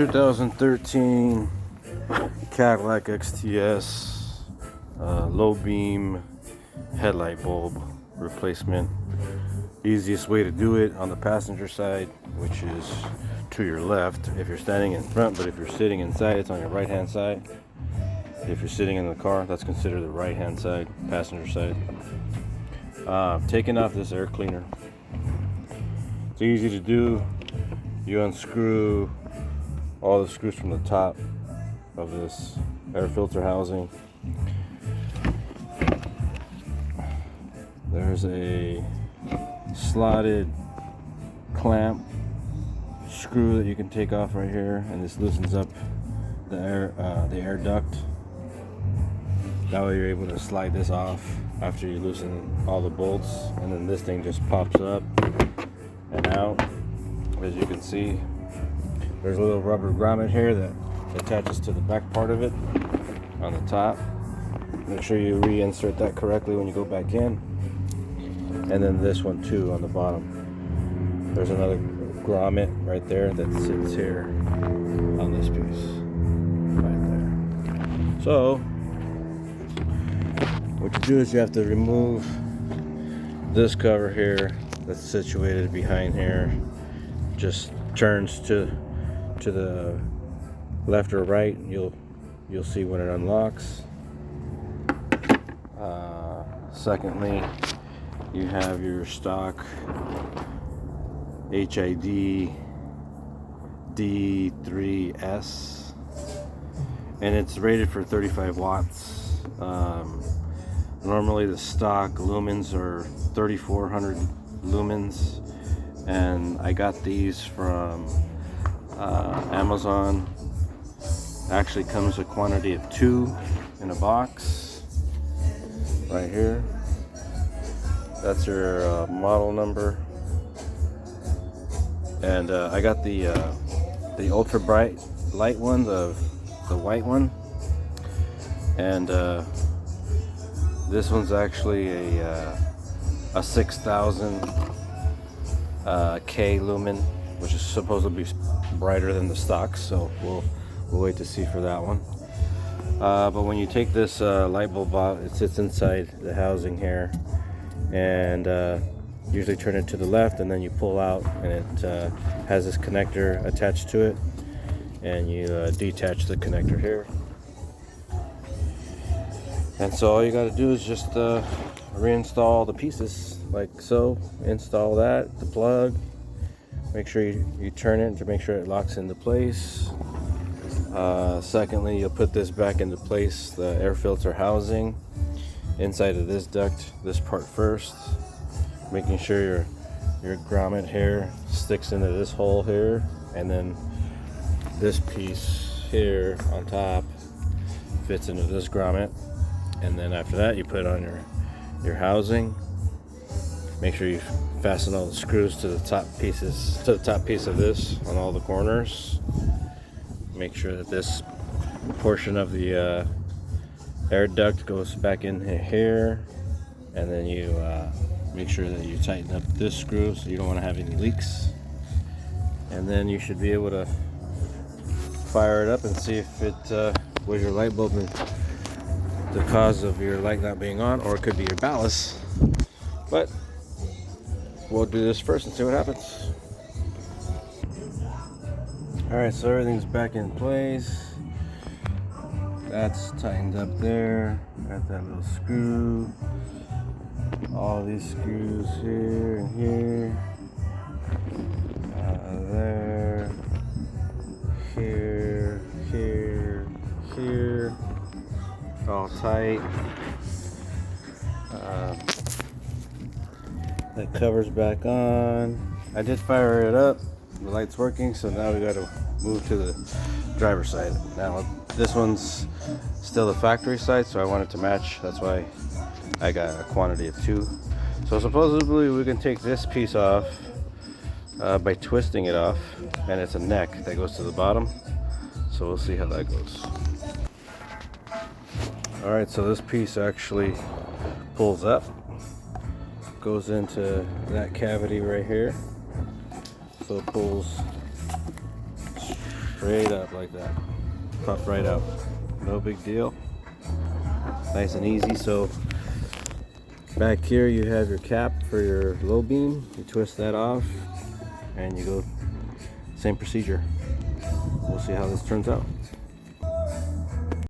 2013 Cadillac XTS low beam headlight bulb replacement. Easiest way to do it on the passenger side, which is to your left if you're standing in front, but if you're sitting inside, it's on your right hand side. If you're sitting in the car, that's considered the right hand side, passenger side. Taking off this air cleaner. It's easy to do. You unscrew all the screws from the top of this air filter housing. There's a slotted clamp screw that you can take off right here, and this loosens up the air duct. That way you're able to slide this off after you loosen all the bolts, and then this thing just pops up and out. As you can see, there's a little rubber grommet here that attaches to the back part of it on the top. Make sure you reinsert that correctly when you go back in. And then this one too on the bottom. There's another grommet right there that sits here on this piece right there. So what you do is you have to remove this cover here that's situated behind here. Just turns to the left or right. You'll see when it unlocks. Secondly, you have your stock HID D3S, and it's rated for 35 watts. Normally the stock lumens are 3400 lumens, and I got these from Amazon. Actually comes a quantity of 2 in a box right here. That's your model number. And I got the ultra bright light one, the white one, and this one's actually a 6000 K lumen, which is supposed to be brighter than the stock, so we'll wait to see for that one. But when you take this light bulb out, it sits inside the housing here, and usually turn it to the left, and then you pull out, and it has this connector attached to it, and you detach the connector here. And so all you got to do is just reinstall the pieces like so. Install that, the plug. Make sure you turn it to make sure it locks into place. Secondly, you'll put this back into place, the air filter housing inside of this duct, this part first, making sure your grommet here sticks into this hole here, and then this piece here on top fits into this grommet. And then after that, you put on your housing. Make sure you fasten all the screws to the top piece of this on all the corners. Make sure that this portion of the air duct goes back in here, and then you make sure that you tighten up this screw so you don't want to have any leaks. And then you should be able to fire it up and see if it was your light bulb the cause of your light not being on, or it could be your ballast. But we'll do this first and see what happens. Alright, so everything's back in place. That's tightened up there. Got that little screw. All these screws here and here. There. Here. Here. Here. All tight. That cover's back on. I did fire it up. The light's working, so now we got to move to the driver's side. Now this one's still the factory side, so I want it to match. That's why I got a quantity of 2. So supposedly we can take this piece off by twisting it off, and it's a neck that goes to the bottom. So we'll see how that goes. Alright, so this piece actually pulls up, goes into that cavity right here. So it pulls straight up like that. Pop right out. No big deal. Nice and easy. So back here you have your cap for your low beam. You twist that off and you go same procedure. We'll see how this turns out.